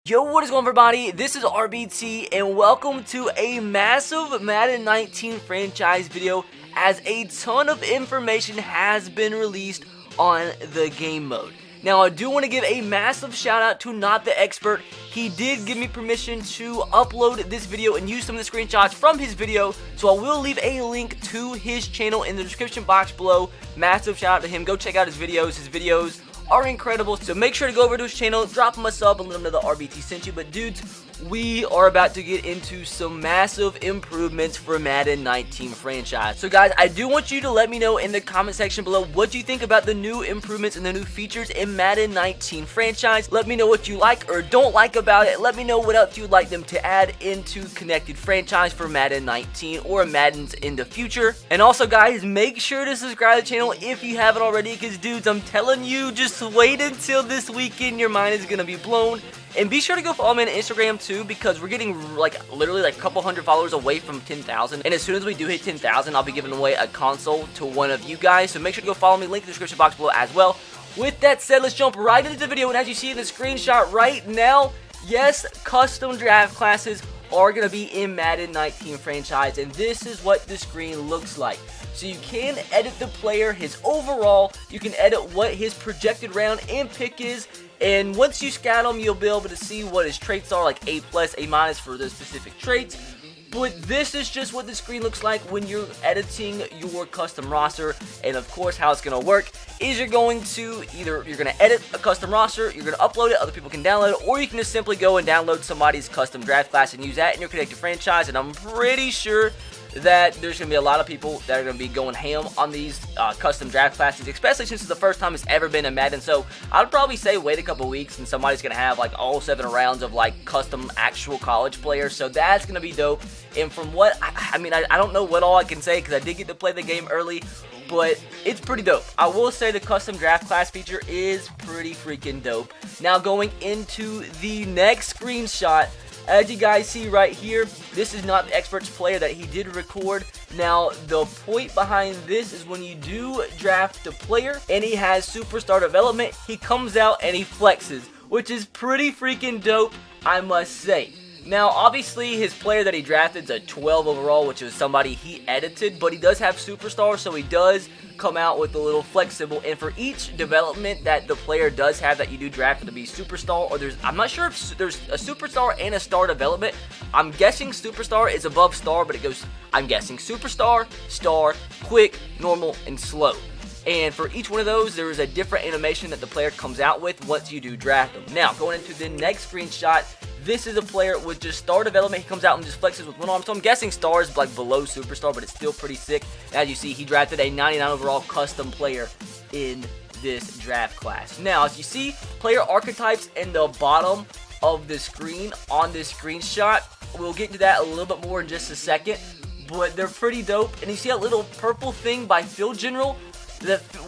Yo, what is going on, everybody? This is RBT, and welcome to a massive Madden 19 franchise video, as a ton of information has been released on the game mode. Now, I do want to give a massive shout out to Not The Expert. He did give me permission to upload this video and use some of the screenshots from his video, so I will leave a link to his channel in the description box below. Massive shout out to him. Go check out his videos. His videos are incredible, so make sure to go over to his channel, drop him a sub, and let him know the RBT sent you. But dudes, we are about to get into some massive improvements for Madden 19 franchise. So guys, I do want you to let me know in the comment section below what you think about the new improvements and the new features in Madden 19 franchise. Let me know what you like or don't like about it. Let me know what else you'd like them to add into connected franchise for Madden 19 or Maddens in the future. And also guys, make sure to subscribe to the channel if you haven't already, because dudes, I'm telling you, just wait until this weekend, your mind is gonna be blown. And be sure to go follow me on Instagram too, because we're getting literally a couple hundred followers away from 10,000. And as soon as we do hit 10,000, I'll be giving away a console to one of you guys. So make sure to go follow me, link in the description box below as well. With that said, let's jump right into the video. And as you see in the screenshot right now, yes, custom draft classes are going to be in Madden 19 franchise, and this is what the screen looks like. So you can edit the player, his overall, you can edit what his projected round and pick is, and once you scout him, you'll be able to see what his traits are, like A+, A- for those specific traits. But this is just what the screen looks like when you're editing your custom roster. And of course, how it's going to work is you're going to edit a custom roster, you're going to upload it, other people can download it, or you can just simply go and download somebody's custom draft class and use that in your connected franchise. And I'm pretty sure that there's going to be a lot of people that are going to be going ham on these custom draft classes, especially since it's the first time it's ever been in Madden. So I'd probably say wait a couple weeks and somebody's going to have all 7 rounds of custom actual college players. So that's going to be dope. And from what, I don't know what all I can say because I did get to play the game early, but it's pretty dope. I will say the custom draft class feature is pretty freaking dope. Now going into the next screenshot, as you guys see right here, this is Not The Expert's player that he did record. Now, the point behind this is when you do draft the player and he has superstar development, he comes out and he flexes, which is pretty freaking dope, I must say. Now, obviously, his player that he drafted is a 12 overall, which is somebody he edited, but he does have superstar, so he does come out with a little flex symbol. And for each development that the player does have that you do draft to be superstar, or I'm not sure if there's a superstar and a star development. I'm guessing superstar is above star, but it goes, I'm guessing superstar, star, quick, normal, and slow. And for each one of those, there is a different animation that the player comes out with once you do draft them. Now, going into the next screenshot, this is a player with just star development. He comes out and just flexes with one arm. So I'm guessing star is below superstar, but it's still pretty sick. As you see, he drafted a 99 overall custom player in this draft class. Now, as you see, player archetypes in the bottom of the screen on this screenshot. We'll get into that a little bit more in just a second, but they're pretty dope. And you see that little purple thing by Field General?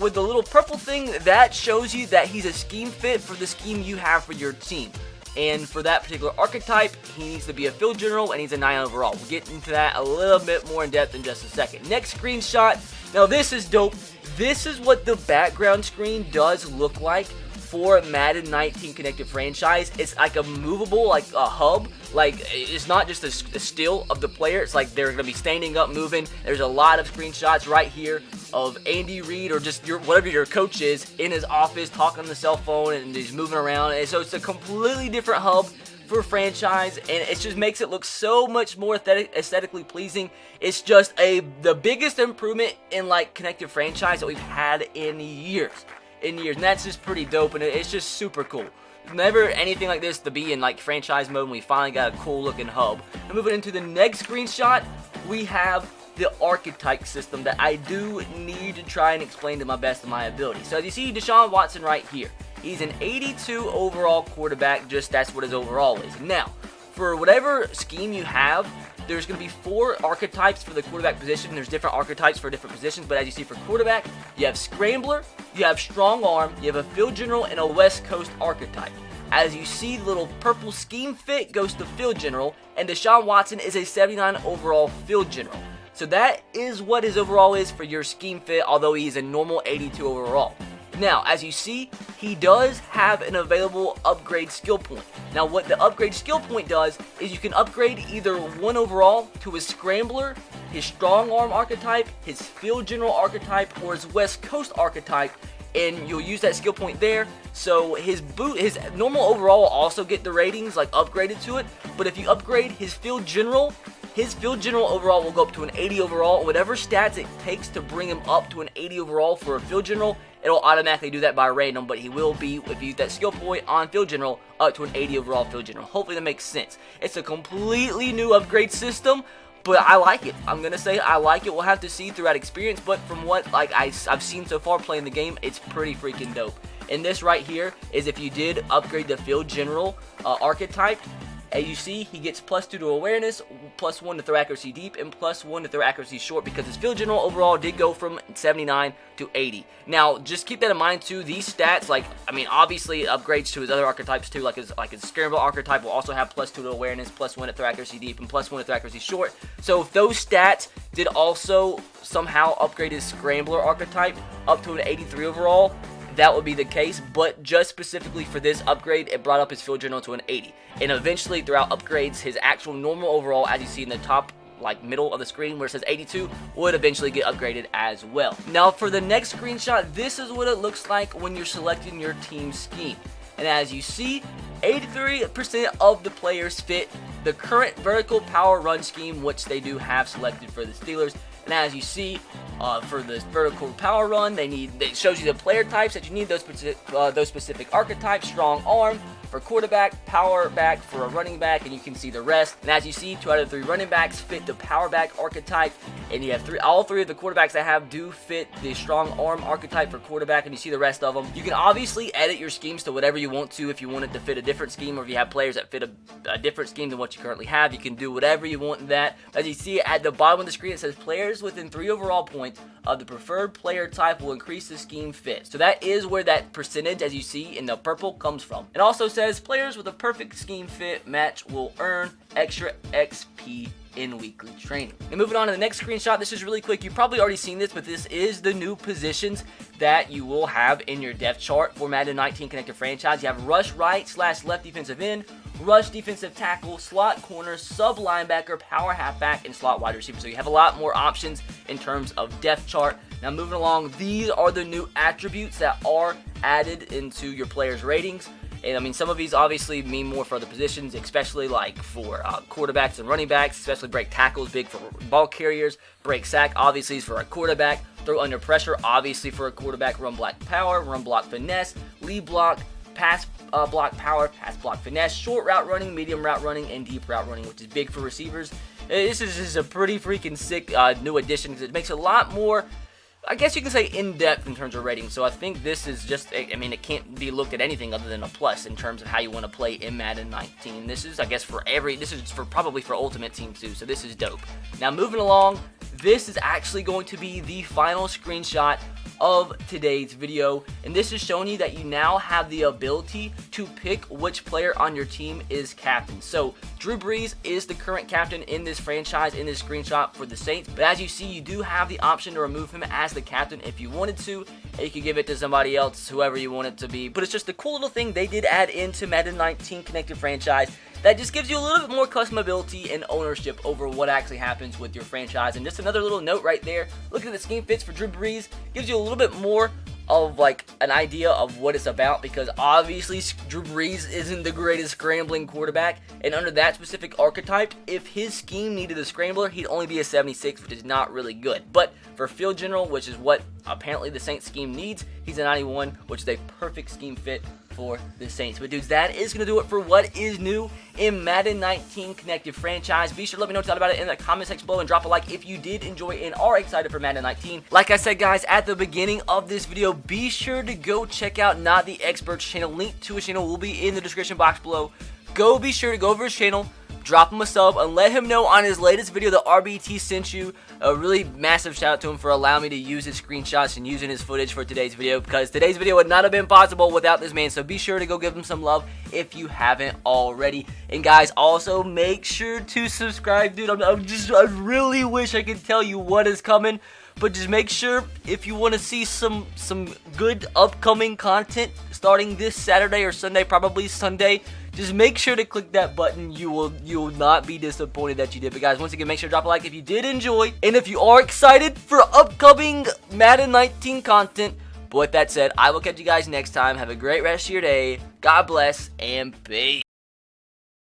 With the little purple thing, that shows you that he's a scheme fit for the scheme you have for your team. And for that particular archetype, he needs to be a field general and he's a 9 overall. We'll get into that a little bit more in depth in just a second. Next screenshot. Now this is dope. This is what the background screen does look like for Madden 19 connected franchise. It's like a movable, a hub. It's not just a still of the player. It's like they're going to be standing up, moving. There's a lot of screenshots right here of Andy Reid or just whatever your coach is in his office talking on the cell phone and he's moving around. And so it's a completely different hub for franchise, and it just makes it look so much more aesthetically pleasing. It's just the biggest improvement in connected franchise that we've had in years. And that's just pretty dope, and it's just super cool. Never anything like this to be in franchise mode, and we finally got a cool looking hub. And moving into the next screenshot, we have the Archetype System that I do need to try and explain to my best of my ability. So as you see, Deshaun Watson right here, he's an 82 overall quarterback, just that's what his overall is. Now, for whatever scheme you have, there's going to be 4 archetypes for the quarterback position. There's different archetypes for different positions, but as you see for quarterback, you have Scrambler, you have Strong Arm, you have a Field General, and a West Coast archetype. As you see, the little purple scheme fit goes to Field General, and Deshaun Watson is a 79 overall Field General. So that is what his overall is for your scheme fit, although he's a normal 82 overall. Now, as you see, he does have an available upgrade skill point. Now, what the upgrade skill point does is you can upgrade either 1 overall to his Scrambler, his Strong Arm archetype, his Field General archetype, or his West Coast archetype, and you'll use that skill point there. So his normal overall will also get the ratings like upgraded to it, but if you upgrade his Field General overall will go up to an 80 overall. Whatever stats it takes to bring him up to an 80 overall for a Field General, it'll automatically do that by random, but he will be, if you use that skill point on Field General, up to an 80 overall Field General. Hopefully that makes sense. It's a completely new upgrade system, but I like it. I'm going to say I like it. We'll have to see throughout experience, but from what I've seen so far playing the game, it's pretty freaking dope. And this right here is if you did upgrade the Field General archetype. As you see, he gets +2 to awareness, +1 to throw accuracy deep, and +1 to throw accuracy short because his Field General overall did go from 79 to 80. Now, just keep that in mind too. These stats, obviously it upgrades to his other archetypes too, like his Scramble archetype will also have +2 to awareness, +1 to throw accuracy deep, and +1 to throw accuracy short. So if those stats did also somehow upgrade his Scrambler archetype up to an 83 overall, that would be the case, but just specifically for this upgrade, it brought up his Field General to an 80. And eventually, throughout upgrades, his actual normal overall, as you see in the top middle of the screen where it says 82, would eventually get upgraded as well. Now, for the next screenshot, this is what it looks like when you're selecting your team scheme. And as you see, 83% of the players fit the current vertical power run scheme, which they do have selected for the Steelers. And as you see, for this vertical power run, it shows you the player types that you need, those specific archetypes: strong arm for quarterback, power back for a running back, and you can see the rest. And as you see, 2 out of 3 running backs fit the power back archetype, and you have all three of the quarterbacks that do fit the strong arm archetype for quarterback, and you see the rest of them. You can obviously edit your schemes to whatever you want to. If you want it to fit a different scheme, or if you have players that fit a different scheme than what you currently have, you can do whatever you want in that. As you see at the bottom of the screen, it says players within 3 overall points of the preferred player type will increase the scheme fit. So that is where that percentage, as you see in the purple, comes from. It also says players with a perfect scheme fit match will earn extra XP in weekly training. And moving on to the next screenshot, this is really quick. You've probably already seen this, but this is the new positions that you will have in your depth chart for Madden 19 Connected Franchise. You have rush right / left defensive end, rush defensive tackle, slot corner, sub linebacker, power halfback, and slot wide receiver. So you have a lot more options in terms of depth chart. Now moving along, these are the new attributes that are added into your players' ratings. And some of these obviously mean more for other positions, especially for quarterbacks and running backs, especially break tackles, big for ball carriers, break sack, obviously is for a quarterback, throw under pressure, obviously for a quarterback, run block power, run block finesse, lead block, pass block power, pass block finesse, short route running, medium route running, and deep route running, which is big for receivers. This is just a pretty freaking sick new addition because it makes a lot more, I guess you can say, in-depth in terms of rating. So I think this is just, it can't be looked at anything other than a plus in terms of how you want to play in Madden 19. This is, I guess, probably for Ultimate Team too, so this is dope. Now moving along, this is actually going to be the final screenshot of today's video, and this is showing you that you now have the ability to pick which player on your team is captain. So Drew Brees is the current captain in this franchise in this screenshot for the Saints, but as you see, you do have the option to remove him as the captain if you wanted to, and you can give it to somebody else, whoever you want it to be. But it's just a cool little thing they did add into Madden 19 Connected Franchise that just gives you a little bit more customability and ownership over what actually happens with your franchise. And just another little note right there, look at the scheme fits for Drew Brees, gives you a little bit more of an idea of what it's about, because obviously Drew Brees isn't the greatest scrambling quarterback, and under that specific archetype, if his scheme needed a scrambler, he'd only be a 76, which is not really good. But for Field General, which is what apparently the Saints scheme needs, he's a 91, which is a perfect scheme fit for the Saints. But dudes, that is going to do it for what is new in Madden 19 Connected Franchise. Be sure to let me know what you thought about it in the comment section below, and drop a like if you did enjoy and are excited for Madden 19. Like I said, guys, at the beginning of this video, be sure to go check out Not the Experts channel. Link to his channel will be in the description box below. Be sure to go over his channel, drop him a sub, and let him know on his latest video that RBT sent you. A really massive shout out to him for allowing me to use his screenshots and using his footage for today's video, because today's video would not have been possible without this man. So be sure to go give him some love if you haven't already. And guys, also make sure to subscribe, dude. I really wish I could tell you what is coming, But just make sure, if you want to see some good upcoming content starting this Saturday or Sunday, probably Sunday, just make sure to click that button. You will not be disappointed that you did. But guys, once again, make sure to drop a like if you did enjoy, and if you are excited for upcoming Madden 19 content. But with that said, I will catch you guys next time. Have a great rest of your day. God bless, and peace.